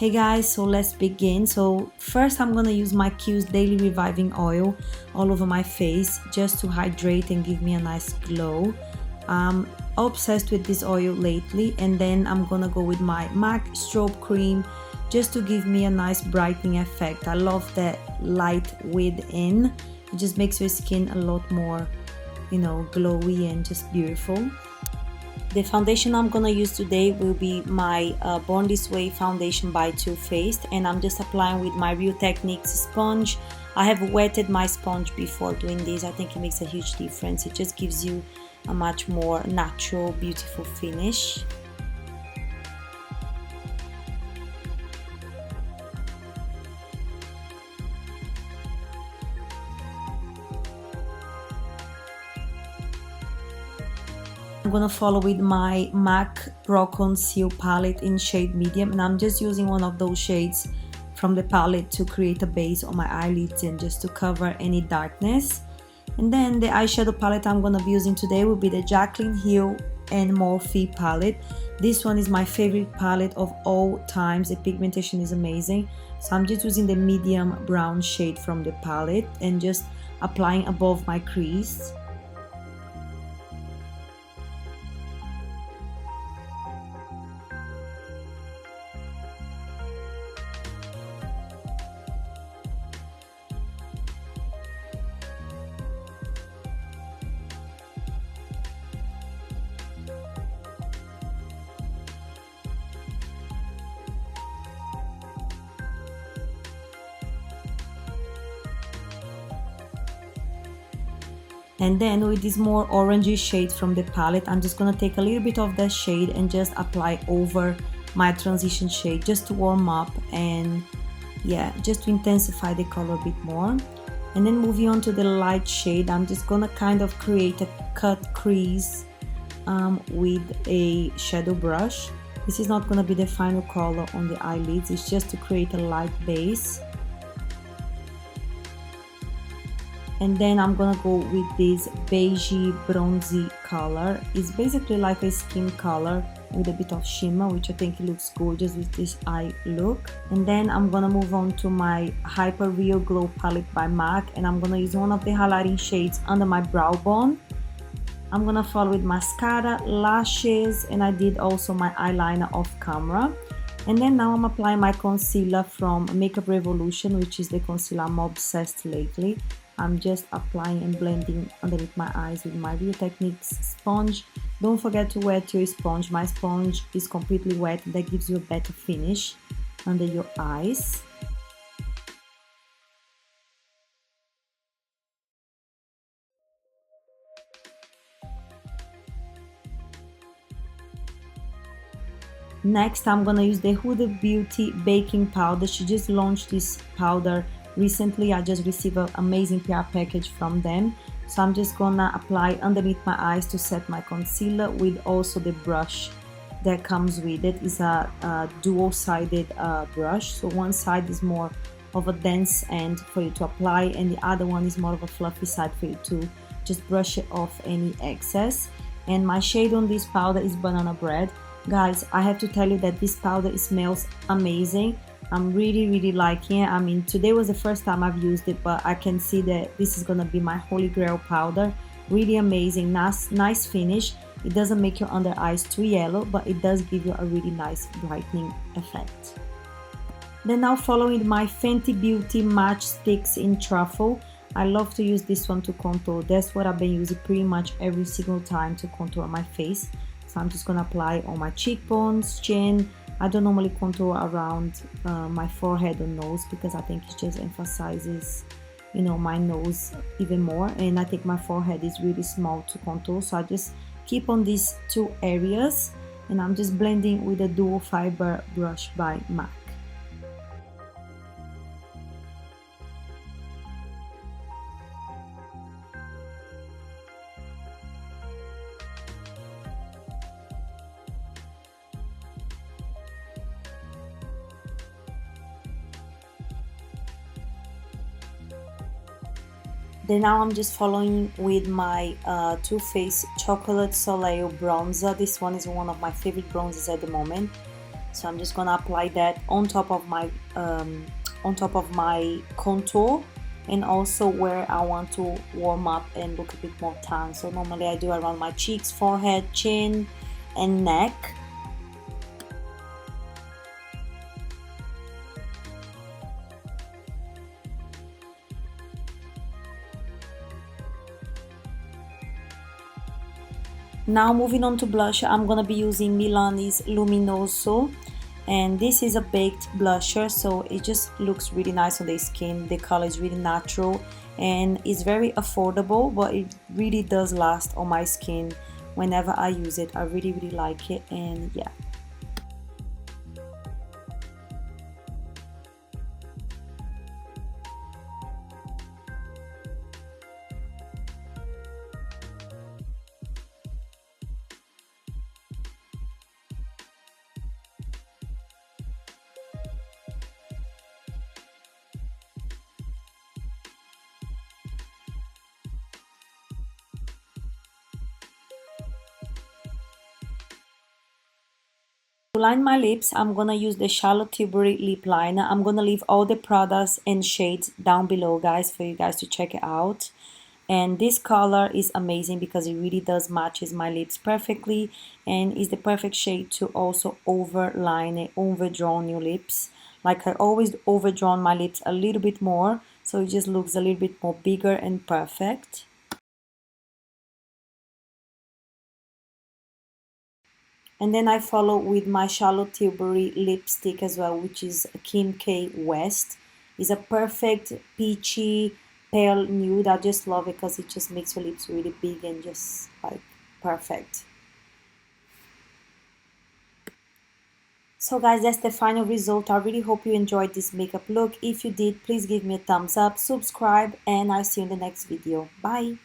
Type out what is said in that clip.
Hey guys, so let's begin. So first I'm gonna use my Q's Daily Reviving Oil all over my face just to hydrate and give me a nice glow. I'm obsessed with this oil lately, and then I'm gonna go with my MAC Strobe Cream just to give me a nice brightening effect. I love that light within. It just makes your skin a lot more, glowy and just beautiful. The foundation I'm gonna use today will be my Born This Way foundation by Too Faced, and I'm just applying with my Real Techniques sponge. I have wetted my sponge before doing this. I think it makes a huge difference. It just gives you a much more natural, beautiful finish. I'm gonna follow with my MAC Pro Conceal palette in shade medium, and I'm just using one of those shades from the palette to create a base on my eyelids and just to cover any darkness. And then the eyeshadow palette I'm gonna be using today will be the Jaclyn Hill and Morphe palette. This one is my favorite palette of all times. The pigmentation is amazing. So I'm just using the medium brown shade from the palette and just applying above my crease. And then with this more orangey shade from the palette, I'm just gonna take a little bit of that shade and just apply over my transition shade just to warm up and just to intensify the color a bit more. And then moving on to the light shade, I'm just gonna kind of create a cut crease with a shadow brush. This is not gonna be the final color on the eyelids, it's just to create a light base. And then I'm gonna go with this beigey bronzy color. It's basically like a skin color with a bit of shimmer, which I think it looks gorgeous with this eye look. And then I'm gonna move on to my Hyper Real Glow palette by MAC, and I'm gonna use one of the highlighting shades under my brow bone. I'm gonna follow with mascara, lashes, and I did also my eyeliner off camera. And then now I'm applying my concealer from Makeup Revolution, which is the concealer I'm obsessed lately. I'm just applying and blending underneath my eyes with my Real Techniques sponge. Don't forget to wet your sponge. My sponge is completely wet, and that gives you a better finish under your eyes. Next, I'm gonna use the Huda Beauty Baking Powder. She just launched this powder recently. I just received an amazing PR package from them. So I'm just gonna apply underneath my eyes to set my concealer with also the brush that comes with it. It's a dual-sided brush. So one side is more of a dense end for you to apply, and the other one is more of a fluffy side for you to just brush it off any excess. And my shade on this powder is Banana Bread. Guys, I have to tell you that this powder smells amazing. I'm really liking it. I mean, today was the first time I've used it, but I can see that this is gonna be my holy grail powder. Really amazing, nice finish. It doesn't make your under eyes too yellow, but it does give you a really nice brightening effect. Then now following my Fenty Beauty Match Sticks in Truffle. I love to use this one to contour. That's what I've been using pretty much every single time to contour my face. So I'm just gonna apply on my cheekbones, chin. I don't normally contour around my forehead or nose because I think it just emphasizes, my nose even more. And I think my forehead is really small to contour. So I just keep on these two areas, and I'm just blending with a dual fiber brush by MAC. Then now I'm just following with my Too Faced Chocolate Soleil bronzer. This one is one of my favorite bronzers at the moment. So I'm just gonna apply that on top of my contour, and also where I want to warm up and look a bit more tan. So normally I do around my cheeks, forehead, chin, and neck. Now moving on to blusher, I'm gonna be using Milani's Luminoso, and this is a baked blusher, so it just looks really nice on the skin. The color is really natural and it's very affordable, but it really does last on my skin whenever I use it. I really like it, and yeah. To line my lips, I'm gonna use the Charlotte Tilbury lip liner. I'm gonna leave all the products and shades down below, guys, for you guys to check it out. And this color is amazing because it really does matches my lips perfectly, and is the perfect shade to also overline it, overdrawn your lips. Like I always overdrawn my lips a little bit more, so it just looks a little bit more bigger and perfect. And then I follow with my Charlotte Tilbury lipstick as well, which is Kim K West. It's a perfect peachy pale nude. I just love it because it just makes your lips really big and just like perfect. So guys, that's the final result. I really hope you enjoyed this makeup look. If you did, please give me a thumbs up, subscribe, and I'll see you in the next video. Bye!